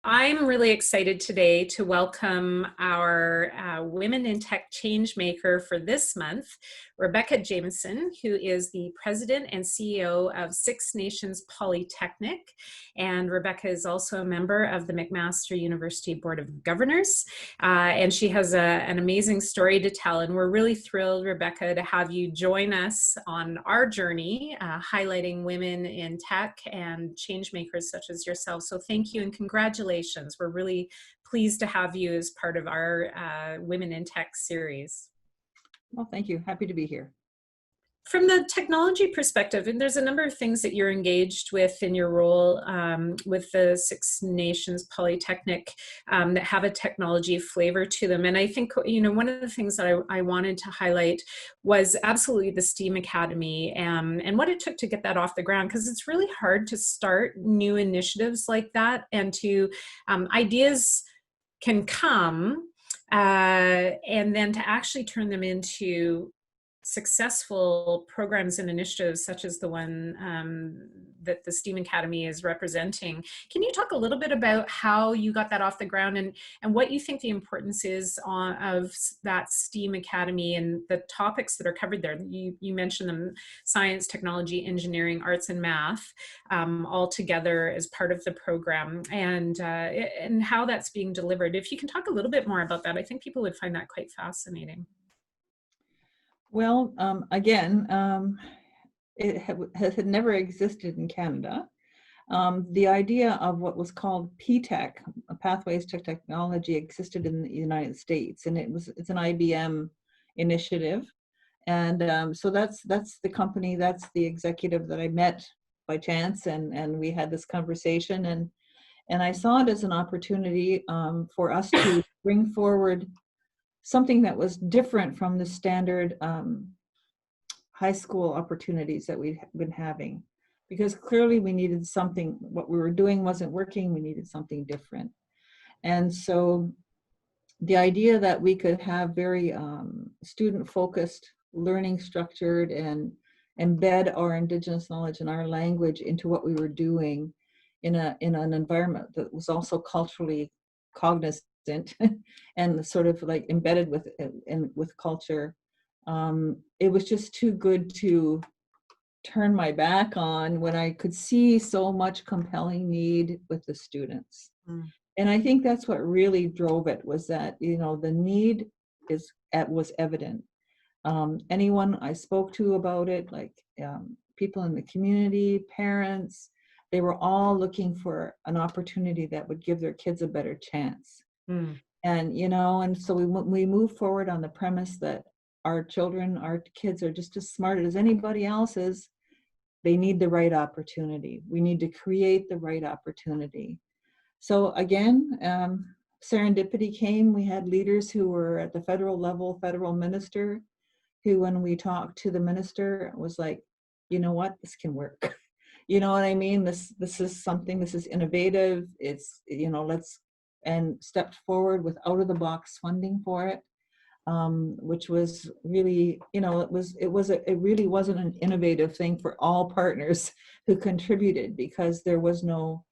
I'm really excited today to welcome our Women in Tech Changemaker for this month, Rebecca Jamieson, who is the President and CEO of Six Nations Polytechnic. And Rebecca is also a member of the McMaster University Board of Governors. And she has an amazing story to tell. And we're really thrilled, Rebecca, to have you join us on our journey, highlighting women in tech and changemakers such as yourself. So thank you and congratulations. We're really pleased to have you as part of our Women in Tech series. Well, thank you. Happy to be here. From the technology perspective, and there's a number of things that you're engaged with in your role with the Six Nations Polytechnic that have a technology flavor to them. And I think, you know, one of the things that I wanted to highlight was absolutely the STEAM Academy and what it took to get that off the ground, because it's really hard to start new initiatives like that, and to ideas can come and then to actually turn them into successful programs and initiatives such as the one that the STEAM Academy is representing. Can you talk a little bit about how you got that off the ground and what you think the importance is of that STEAM Academy and the topics that are covered there? You mentioned them: science, technology, engineering, arts, and math, all together as part of the program, and how that's being delivered. If you can talk a little bit more about that, I think people would find that quite fascinating. Well, again, it had never existed in Canada. The idea of what was called PTech, Pathways to Technology, existed in the United States, and it's an IBM initiative. And so that's the company, that's the executive that I met by chance, and we had this conversation, and I saw it as an opportunity for us to bring forward something that was different from the standard high school opportunities that we've been having, because clearly we needed something. What we were doing wasn't working. We needed something different. And so the idea that we could have very student-focused learning structured and embed our Indigenous knowledge and our language into what we were doing in an environment that was also culturally cognizant and sort of like embedded with culture. It was just too good to turn my back on when I could see so much compelling need with the students. And I think that's what really drove it, was that, you know, the need was evident. Anyone I spoke to about it, like people in the community, parents, they were all looking for an opportunity that would give their kids a better chance. And, you know, and so we move forward on the premise that our children, our kids are just as smart as anybody else is. They need the right opportunity. We need to create the right opportunity. So again, serendipity came. We had leaders who were at the federal level, federal minister, who, when we talked to the minister, was like, you know what, this can work. You know what I mean? This is something, this is innovative. It's, you know, and stepped forward with out-of-the-box funding for it, which was really, you know, it really wasn't an innovative thing for all partners who contributed, because there was no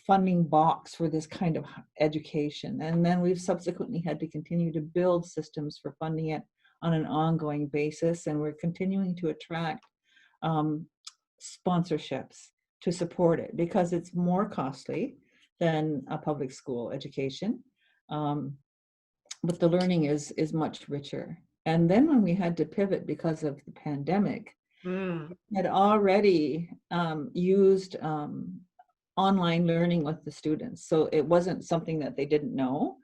funding box for this kind of education. And then we've subsequently had to continue to build systems for funding it on an ongoing basis, and we're continuing to attract sponsorships to support it, because it's more costly than a public school education, but the learning is much richer. And then when we had to pivot because of the pandemic, we had already used online learning with the students, so it wasn't something that they didn't know.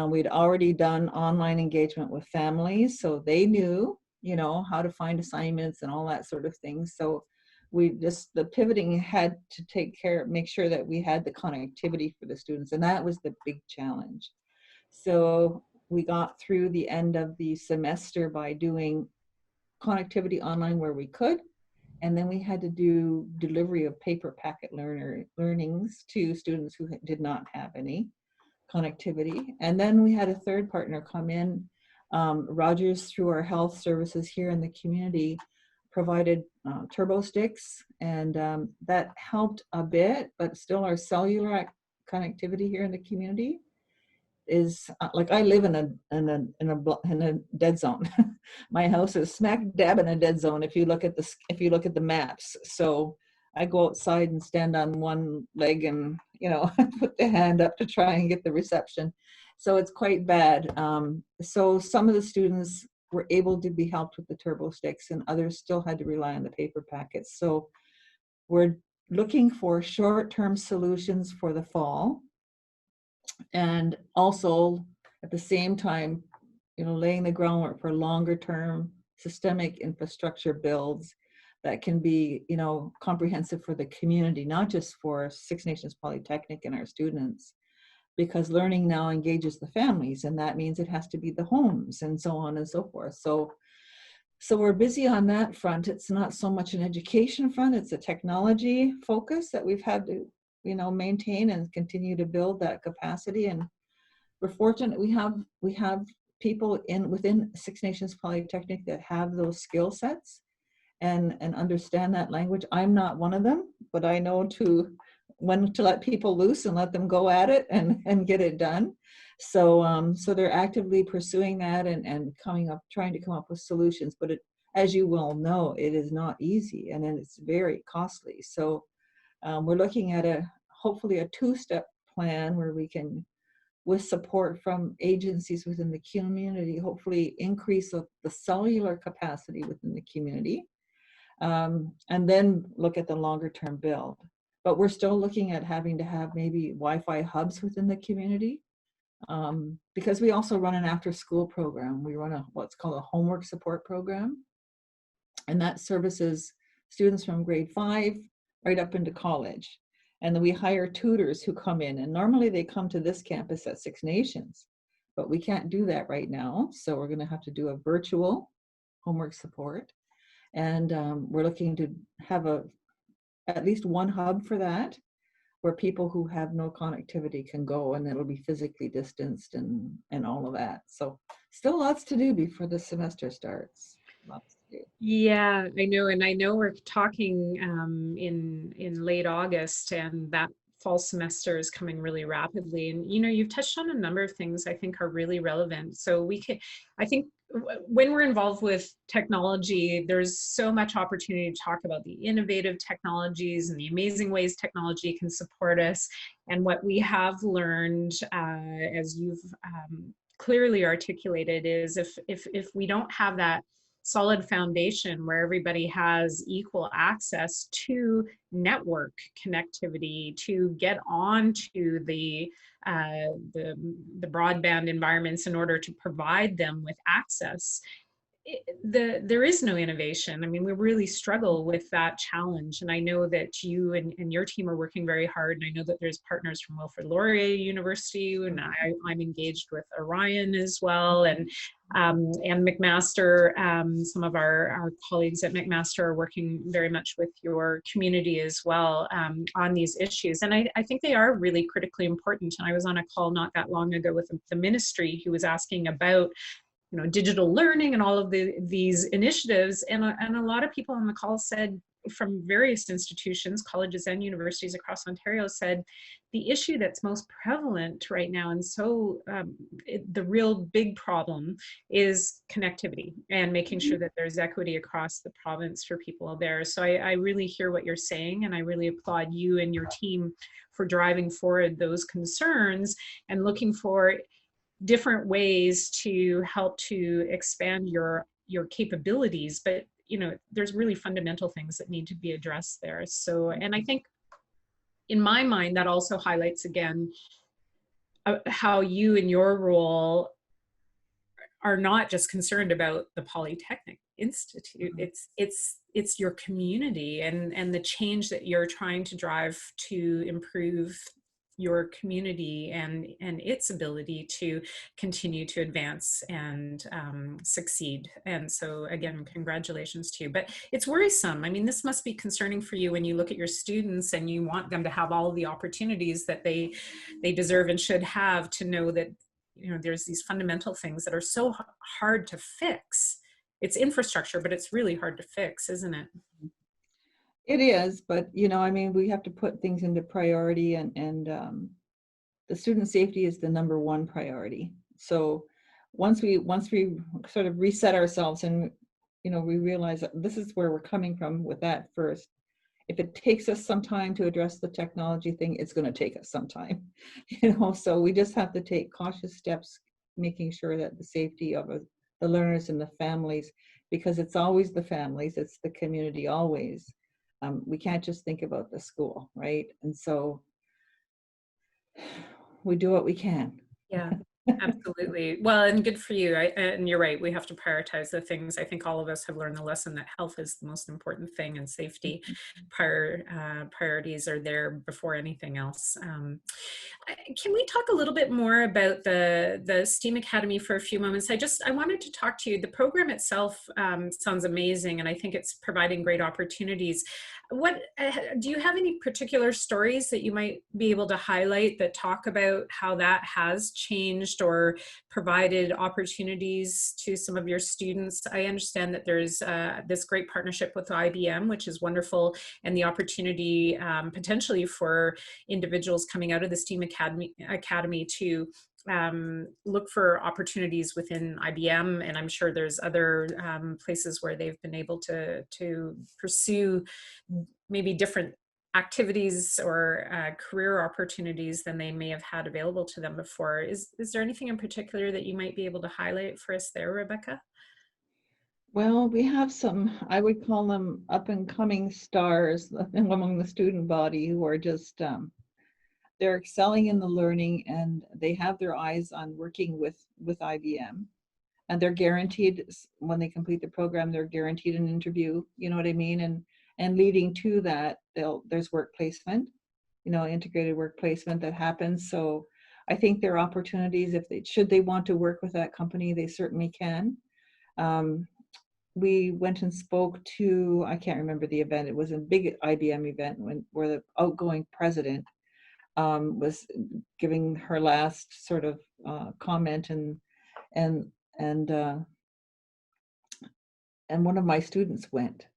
We'd already done online engagement with families, so they knew, you know, how to find assignments and all that sort of thing. So the pivoting had to make sure that we had the connectivity for the students, and that was the big challenge. So we got through the end of the semester by doing connectivity online where we could, and then we had to do delivery of paper packet learnings to students who did not have any connectivity. And then we had a third partner come in, Rogers, through our health services here in the community, provided turbo sticks, and that helped a bit, but still our cellular connectivity here in the community is like I live in a dead zone. My house is smack dab in a dead zone if you look at the maps. So I go outside and stand on one leg and put the hand up to try and get the reception. So it's quite bad. So some of the students were able to be helped with the turbo sticks, and others still had to rely on the paper packets. So we're looking for short-term solutions for the fall, and also at the same time, laying the groundwork for longer-term systemic infrastructure builds that can be, comprehensive for the community, not just for Six Nations Polytechnic and our students, because learning now engages the families, and that means it has to be the homes and so on and so forth. So we're busy on that front. It's not so much an education front, it's a technology focus that we've had to, maintain and continue to build that capacity. And we're fortunate we have people within Six Nations Polytechnic that have those skill sets and understand that language. I'm not one of them, but I know when to let people loose and let them go at it and get it done. So they're actively pursuing that and trying to come up with solutions. But as you well know, it is not easy, and then it's very costly. So we're looking at hopefully a two-step plan where we can, with support from agencies within the community, hopefully increase the cellular capacity within the community, and then look at the longer term build. But we're still looking at having to have maybe Wi-Fi hubs within the community, because we also run an after school program. We run what's called a homework support program, and that services students from grade 5 right up into college. And then we hire tutors who come in, and normally they come to this campus at Six Nations, but we can't do that right now. So we're going to have to do a virtual homework support. And we're looking to have at least one hub for that, where people who have no connectivity can go, and it'll be physically distanced and all of that. So still lots to do before the semester starts. Lots to do. Yeah, I know. And I know we're talking in late August, and that fall semester is coming really rapidly. And, you've touched on a number of things I think are really relevant. So I think when we're involved with technology, there's so much opportunity to talk about the innovative technologies and the amazing ways technology can support us. And what we have learned, as you've clearly articulated, is if we don't have that solid foundation where everybody has equal access to network connectivity, to get onto the broadband environments in order to provide them with access, there is no innovation. I mean, we really struggle with that challenge. And I know that you and your team are working very hard. And I know that there's partners from Wilfrid Laurier University, and I'm engaged with Orion as well. And McMaster, some of our colleagues at McMaster are working very much with your community as well on these issues. And I think they are really critically important. And I was on a call not that long ago with the ministry who was asking about digital learning and all of these initiatives. And a lot of people on the call said, from various institutions, colleges and universities across Ontario, said the issue that's most prevalent right now, and so the real big problem, is connectivity and making sure that there's equity across the province for people there. So I really hear what you're saying, and I really applaud you and your team for driving forward those concerns and looking for different ways to help to expand your capabilities. But there's really fundamental things that need to be addressed there. So, and I think in my mind that also highlights again how you in your role are not just concerned about the Polytechnic Institute. It's your community and the change that you're trying to drive to improve your community and its ability to continue to advance and succeed. And so again, congratulations to you. But it's worrisome. I mean, this must be concerning for you when you look at your students and you want them to have all the opportunities that they deserve and should have, to know that there's these fundamental things that are so hard to fix. It's infrastructure, but it's really hard to fix, isn't it? It is, but I mean, we have to put things into priority, and the student safety is the #1 priority. So once we sort of reset ourselves and, we realize that this is where we're coming from with that first. If it takes us some time to address the technology thing, it's going to take us some time, so we just have to take cautious steps, making sure that the safety of the learners and the families, because it's always the families, it's the community always. We can't just think about the school, right? And so we do what we can. Yeah, absolutely. Well, and good for you. And you're right. We have to prioritize the things. I think all of us have learned the lesson that health is the most important thing, and safety priorities are there before anything else. Can we talk a little bit more about the STEAM Academy for a few moments? I wanted to talk to you. The program itself sounds amazing, and I think it's providing great opportunities. What do you have any particular stories that you might be able to highlight that talk about how that has changed or provided opportunities to some of your students? I understand that there's this great partnership with IBM, which is wonderful, and the opportunity potentially for individuals coming out of the STEAM Academy to look for opportunities within IBM, and I'm sure there's other places where they've been able to pursue maybe different activities or career opportunities than they may have had available to them before. Is there anything in particular that you might be able to highlight for us there, Rebecca? Well, we have some, I would call them up and coming stars among the student body who are just, they're excelling in the learning, and they have their eyes on working with IBM. And they're guaranteed, when they complete the program, they're guaranteed an interview, you know what I mean? And leading to that, there's work placement, integrated work placement that happens. So I think there are opportunities, should they want to work with that company, they certainly can. We went and spoke to, I can't remember the event, it was a big IBM event where the outgoing president was giving her last sort of comment, and and uh, and one of my students went,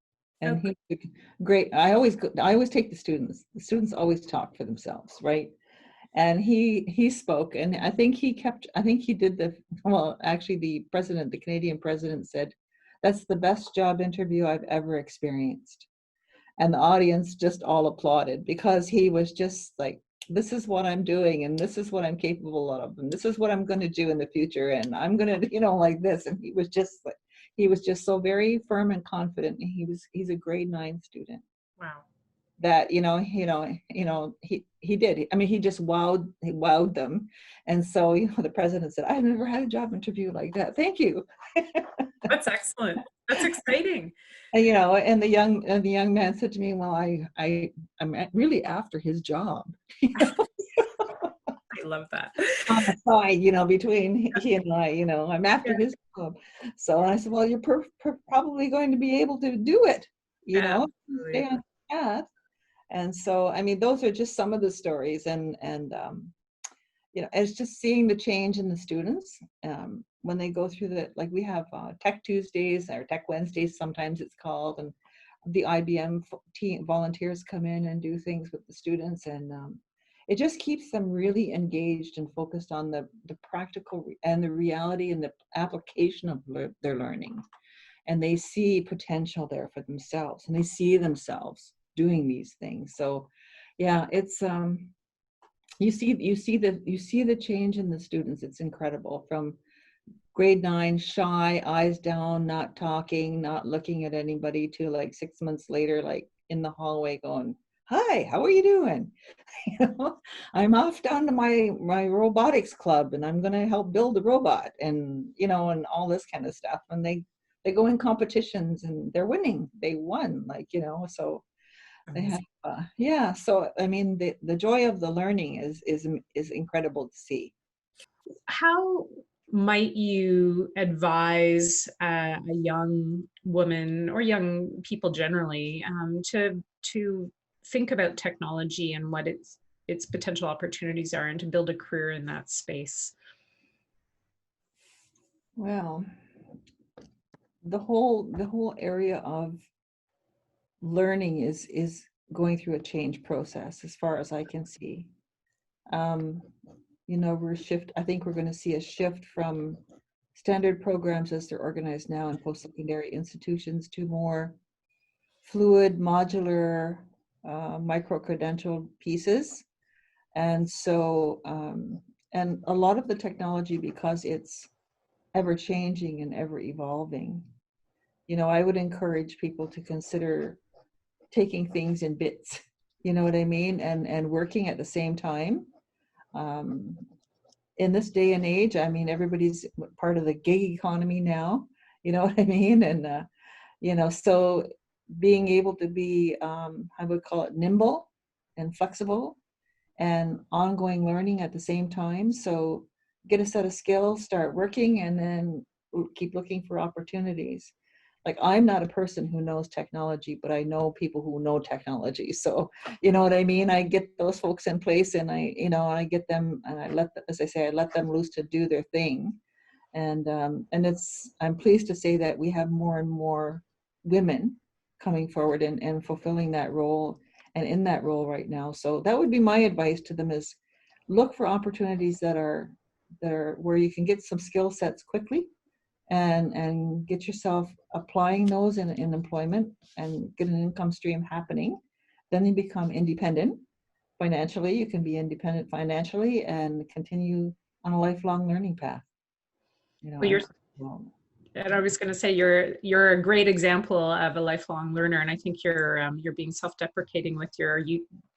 and Okay. he great. I always take the students. The students always talk for themselves, right? And he spoke, and I think he did well, actually the Canadian president said, "That's the best job interview I've ever experienced." And the audience just all applauded, because he was just like, this is what I'm doing, and this is what I'm capable of, and this is what I'm going to do in the future, and I'm going to, like this. And he was just so very firm and confident. And he's a grade 9 student Wow. that, he did. I mean, he just wowed them. And so, the president said, "I've never had a job interview like that. Thank you." That's excellent. That's exciting. And, and the young man said to me, "Well, I'm really after his job." I love that. On the side, between he and I, I'm after Yeah, his job. So I said, "Well, you're probably going to be able to do it, stay absolutely. on path." And so, I mean, those are just some of the stories, and it's just seeing the change in the students when they go through like we have Tech Tuesdays or Tech Wednesdays, sometimes it's called, and the IBM team volunteers come in and do things with the students, and it just keeps them really engaged and focused on the practical and the reality and the application of their learning. And they see potential there for themselves, and they see themselves doing these things. So yeah, it's you see the change in the students. It's incredible. From grade 9, shy, eyes down, not talking, not looking at anybody, to like 6 months later, like in the hallway going, "Hi, how are you doing?" "I'm off down to my robotics club, and I'm going to help build a robot," and and all this kind of stuff. And they go in competitions, and they're winning. They won, so they have, Amazing. yeah. So I mean, the joy of the learning is incredible to see. How might you advise a young woman or young people generally to think about technology and what its potential opportunities are, and to build a career in that space? Well, the whole area of learning is going through a change process, as far as I can see. You know, I think we're going to see a shift from standard programs as they're organized now in post-secondary institutions to more fluid, modular, micro-credentialed pieces. And so, and a lot of the technology, because it's ever changing and ever evolving, you know, I would encourage people to consider taking things in bits, you know what I mean? And working at the same time. In this day and age, I mean, everybody's part of the gig economy now, you know what I mean? And, you know, so being able to be, I would call it nimble and flexible and ongoing learning at the same time. So get a set of skills, start working, and then keep looking for opportunities. Like, I'm not a person who knows technology, but I know people who know technology. So, you know what I mean? I get those folks in place, and you know, I get them, and I let them, as I say, I let them loose to do their thing. And I'm pleased to say that we have more and more women coming forward and fulfilling that role and in that role right now. So that would be my advice to them, is look for opportunities that are where you can get some skill sets quickly and get yourself applying those in employment and get an income stream happening. Then you become independent financially. You can be independent financially and continue on a lifelong learning path. You know, Well, you're, well, and I was going to say you're a great example of a lifelong learner, and I think you're being self-deprecating with your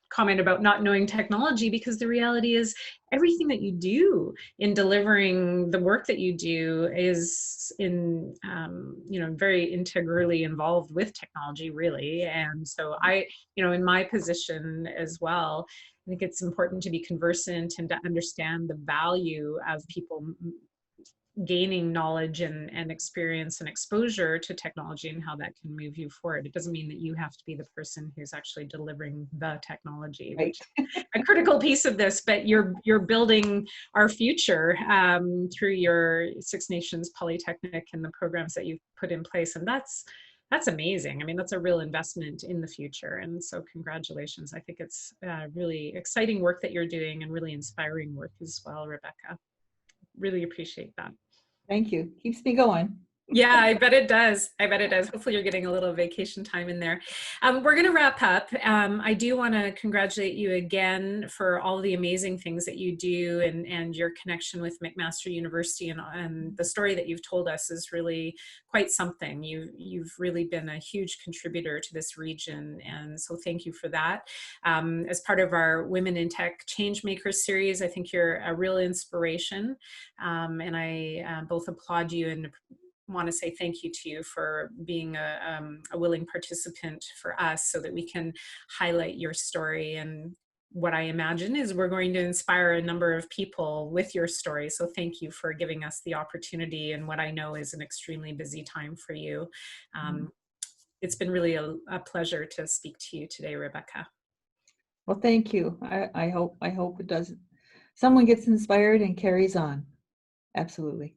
comment about not knowing technology, because the reality is everything that you do in delivering the work that you do is in you know, very integrally involved with technology, really. And so you know, in my position as well, I think it's important to be conversant and to understand the value of people gaining knowledge and experience and exposure to technology and how that can move you forward. It doesn't mean that you have to be the person who's actually delivering the technology, right. which is a critical piece of this, but you're building our future through your Six Nations Polytechnic and the programs that you've put in place. And that's amazing. I mean, that's a real investment in the future. And so congratulations. I think it's really exciting work that you're doing, and really inspiring work as well, Rebecca. Really appreciate that. Thank you. Keeps me going. Yeah, I bet it does. I bet it does. Hopefully you're getting a little vacation time in there. We're going to wrap up. I do want to congratulate you again for all the amazing things that you do, and your connection with McMaster University, and the story that you've told us is really quite something. You've really been a huge contributor to this region, and so thank you for that. As part of our Women in Tech Changemakers series, I think you're a real inspiration, and I both applaud you and want to say thank you to you for being a willing participant for us, so that we can highlight your story. And what I imagine is we're going to inspire a number of people with your story. So thank you for giving us the opportunity in what I know is an extremely busy time for you. It's been really a pleasure to speak to you today, Rebecca. Well, thank you. I hope it does. Someone gets inspired and carries on. Absolutely.